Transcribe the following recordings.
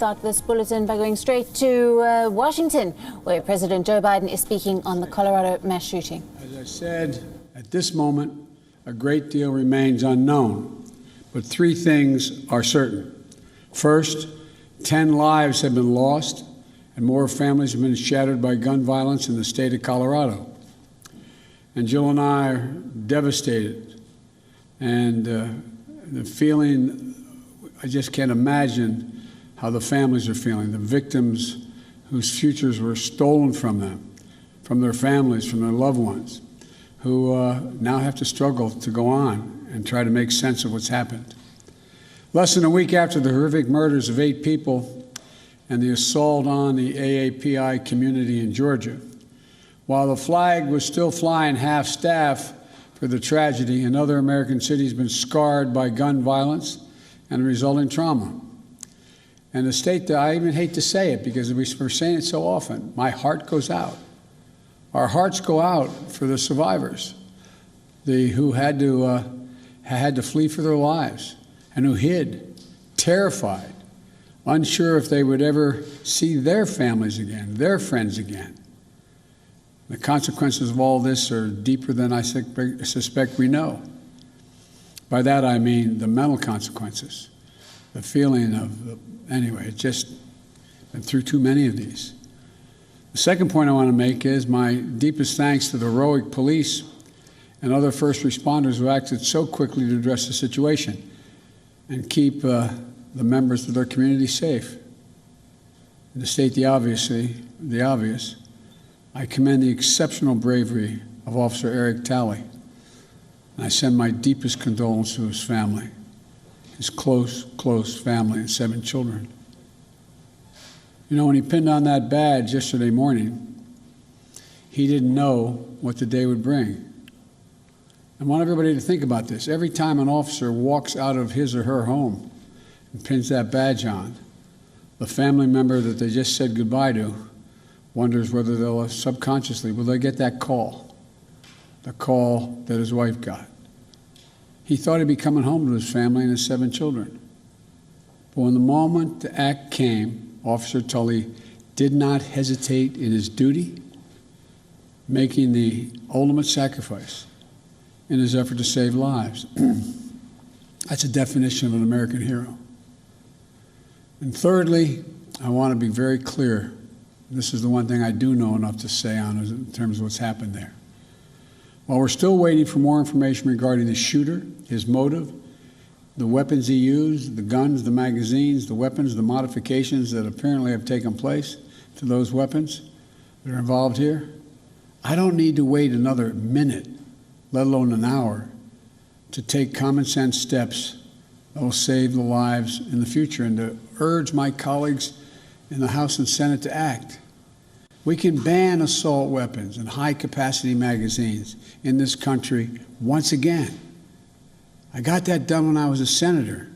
start this bulletin by going straight to Washington, where President Joe Biden is speaking on the Colorado mass shooting. As I said, at this moment, a great deal remains unknown, but three things are certain. First, 10 lives have been lost, and more families have been shattered by gun violence in the state of Colorado. And Jill and I are devastated, and the feeling, I just can't imagine how the families are feeling, the victims whose futures were stolen from them, from their families, from their loved ones, who now have to struggle to go on and try to make sense of what's happened. Less than a week after the horrific murders of 8 people and the assault on the AAPI community in Georgia, while the flag was still flying half-staff for the tragedy, another American city has been scarred by gun violence and resulting trauma. And the state that I even hate to say it because we're saying it so often, my heart goes out. Our hearts go out for the survivors, who had to flee for their lives and who hid, terrified, unsure if they would ever see their families again, their friends again. The consequences of all this are deeper than I suspect we know. By that I mean the mental consequences, the feeling of, anyway, it's just been through too many of these. The second point I want to make is my deepest thanks to the heroic police and other first responders who acted so quickly to address the situation and keep the members of their community safe. And to state the obvious, I commend the exceptional bravery of Officer Eric Talley, and I send my deepest condolences to his family, his close family and 7 children. You know, when he pinned on that badge yesterday morning, he didn't know what the day would bring. I want everybody to think about this. Every time an officer walks out of his or her home and pins that badge on, the family member that they just said goodbye to wonders whether they'll subconsciously, will they get that call, the call that his wife got. He thought he'd be coming home to his family and his 7 children. But when the moment to act came, Officer Tully did not hesitate in his duty, making the ultimate sacrifice in his effort to save lives. That's a definition of an American hero. And thirdly, I want to be very clear. This is the one thing I do know enough to say on in terms of what's happened there. While we're still waiting for more information regarding the shooter, his motive, the weapons he used, the guns, the magazines, the weapons, the modifications that apparently have taken place to those weapons that are involved here, I don't need to wait another minute, let alone an hour, to take common sense steps that will save the lives in the future and to urge my colleagues in the House and Senate to act. We can ban assault weapons and high-capacity magazines in this country once again. I got that done when I was a senator.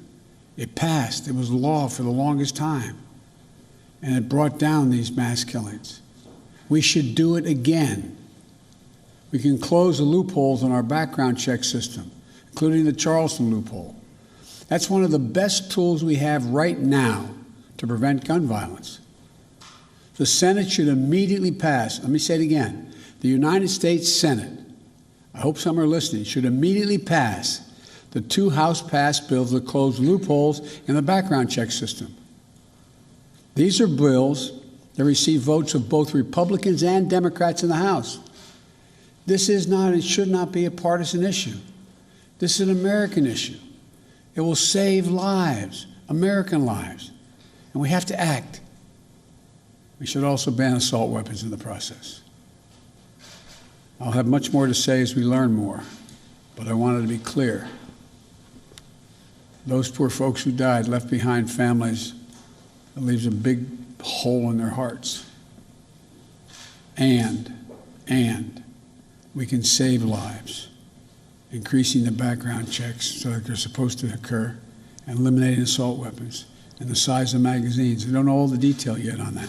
It passed. It was law for the longest time. And it brought down these mass killings. We should do it again. We can close the loopholes in our background check system, including the Charleston loophole. That's one of the best tools we have right now to prevent gun violence. The Senate should immediately pass, let me say it again, the United States Senate, I hope some are listening, should immediately pass the 2 House-passed bills that close loopholes in the background check system. These are bills that receive votes of both Republicans and Democrats in the House. This is not and should not be a partisan issue. This is an American issue. It will save lives, American lives, and we have to act. We should also ban assault weapons in the process. I'll have much more to say as we learn more, but I wanted to be clear. Those poor folks who died left behind families that leaves a big hole in their hearts. And we can save lives, increasing the background checks so that they're supposed to occur, and eliminating assault weapons and the size of magazines. We don't know all the detail yet on that.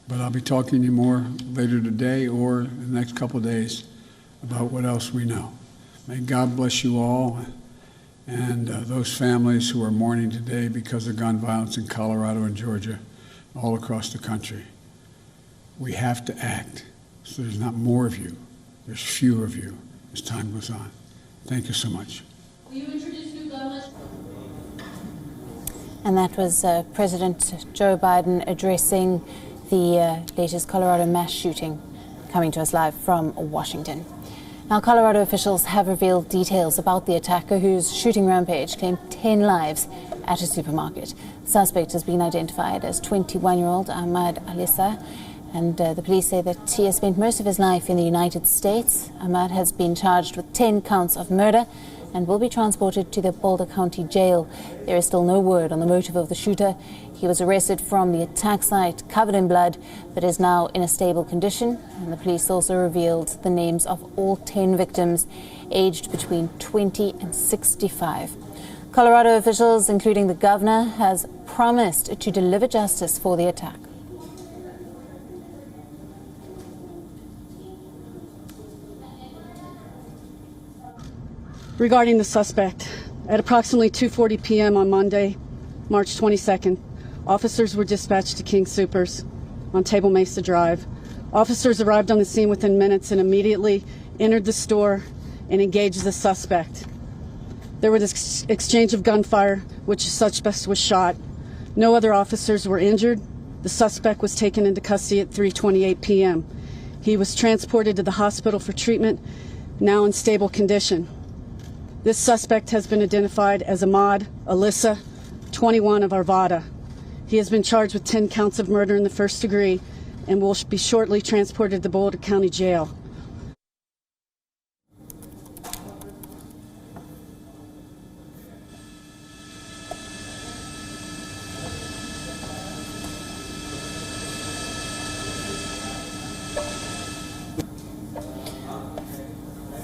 But I'll be talking to you more later today or in the next couple of days about what else we know. May God bless you all. and those families who are mourning today because of gun violence in Colorado and Georgia, all across the country. We have to act so there's not more of you, there's fewer of you as time goes on. Thank you so much. Will you introduce new gun legislation? And that was President Joe Biden addressing the latest Colorado mass shooting, coming to us live from Washington. Now, Colorado officials have revealed details about the attacker whose shooting rampage claimed 10 lives at a supermarket. The suspect has been identified as 21-year-old Ahmad Alissa, and the police say that he has spent most of his life in the United States. Ahmad has been charged with 10 counts of murder and will be transported to the Boulder County Jail. There is still no word on the motive of the shooter. He was arrested from the attack site, covered in blood, but is now in a stable condition. And the police also revealed the names of all 10 victims, aged between 20 and 65. Colorado officials, including the governor, has promised to deliver justice for the attack. Regarding the suspect, at approximately 2:40 p.m. on Monday, March 22nd, officers were dispatched to King Soopers on Table Mesa Drive. Officers arrived on the scene within minutes and immediately entered the store and engaged the suspect. There was this exchange of gunfire, which the suspect was shot. No other officers were injured. The suspect was taken into custody at 3:28 p.m. He was transported to the hospital for treatment, now in stable condition. This suspect has been identified as Ahmad Alissa, 21 of Arvada. He has been charged with 10 counts of murder in the first degree and will be shortly transported to the Boulder County Jail.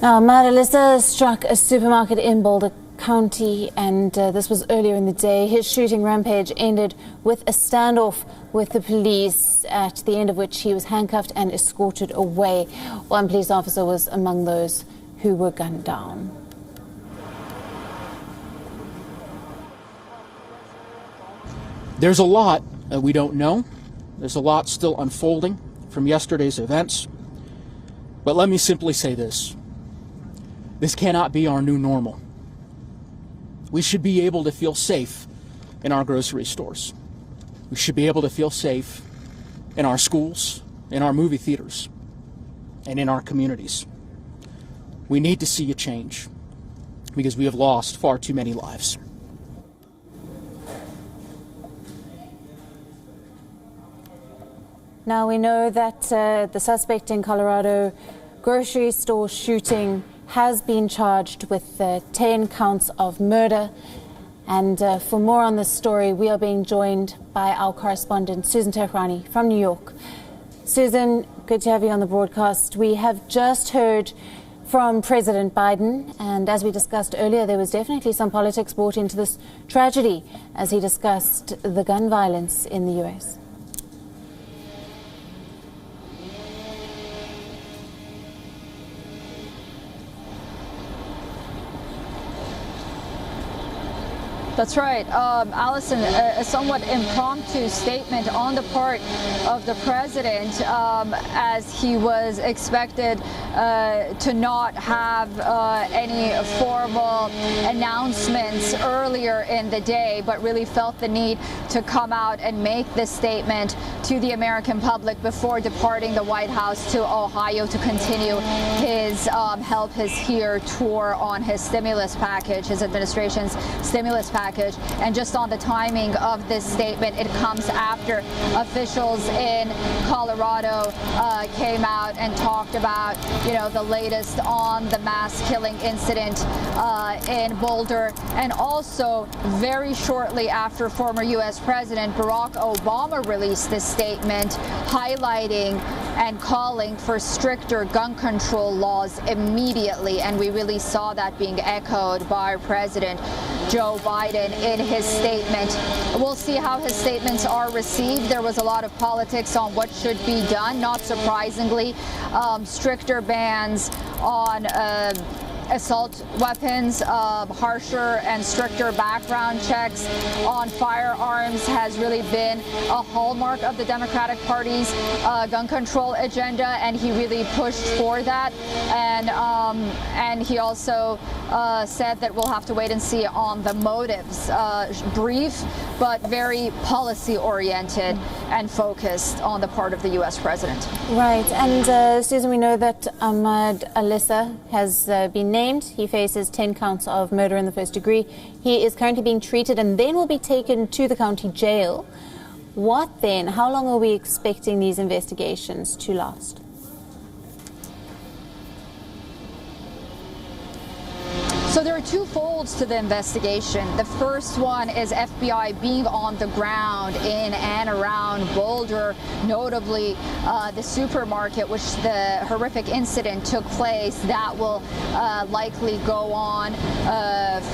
Now, Ahmad Alissa struck a supermarket in Boulder County, and this was earlier in the day. His shooting rampage ended with a standoff with the police, at the end of which he was handcuffed and escorted away. One police officer was among those who were gunned down. There's a lot that we don't know. There's a lot still unfolding from yesterday's events. But let me simply say this. This cannot be our new normal. We should be able to feel safe in our grocery stores. We should be able to feel safe in our schools, in our movie theaters, and in our communities. We need to see a change because we have lost far too many lives. Now, we know that the suspect in Colorado grocery store shooting has been charged with 10 counts of murder. And for more on this story, we are being joined by our correspondent, Susan Tehrani from New York. Susan, good to have you on the broadcast. We have just heard from President Biden, and as we discussed earlier, there was definitely some politics brought into this tragedy as he discussed the gun violence in the U.S. That's right. Allison, a somewhat impromptu statement on the part of the president as he was expected to not have any formal announcements earlier in the day, but really felt the need to come out and make this statement to the American public before departing the White House to Ohio to continue his Help Is Here tour on his stimulus package, his administration's stimulus package. And just on the timing of this statement, it comes after officials in Colorado came out and talked about, the latest on the mass killing incident in Boulder. And also very shortly after former U.S. President Barack Obama released this statement highlighting and calling for stricter gun control laws immediately. And we really saw that being echoed by President Joe Biden in his statement. We'll see how his statements are received. There was a lot of politics on what should be done. Not surprisingly, stricter bans on assault weapons, harsher and stricter background checks on firearms has really been a hallmark of the Democratic Party's gun control agenda, and he really pushed for that. And he also said that we'll have to wait and see on the motives. Brief, but very policy-oriented and focused on the part of the U.S. president. Right, and Susan, we know that Ahmad Alissa has been named. He faces 10 counts of murder in the first degree. He is currently being treated and then will be taken to the county jail. What then? How long are we expecting these investigations to last? So there are two folds to the investigation. The first one is FBI being on the ground in and around Boulder, notably the supermarket, which the horrific incident took place. That will likely go on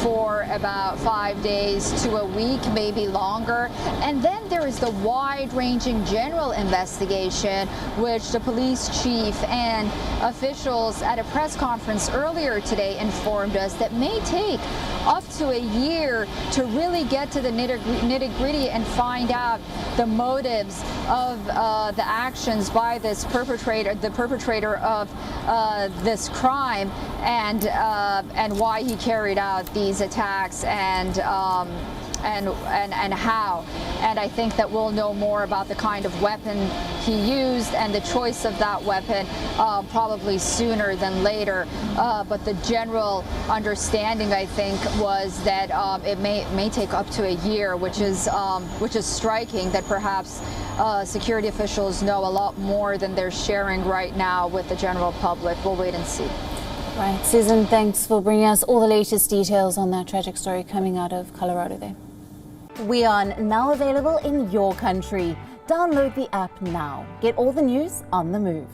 for about 5 days to a week, maybe longer. And then there is the wide-ranging general investigation, which the police chief and officials at a press conference earlier today informed us that may take up to a year to really get to the nitty-gritty and find out the motives of the actions by this perpetrator, the perpetrator of this crime, and why he carried out these attacks and how. And I think that we'll know more about the kind of weapon he used and the choice of that weapon probably sooner than later. But the general understanding, I think, was that it may take up to a year, which is striking. That perhaps security officials know a lot more than they're sharing right now with the general public. We'll wait and see. Right, Susan, thanks for bringing us all the latest details on that tragic story coming out of Colorado there. WION, now available in your country. Download the app now. Get all the news on the move.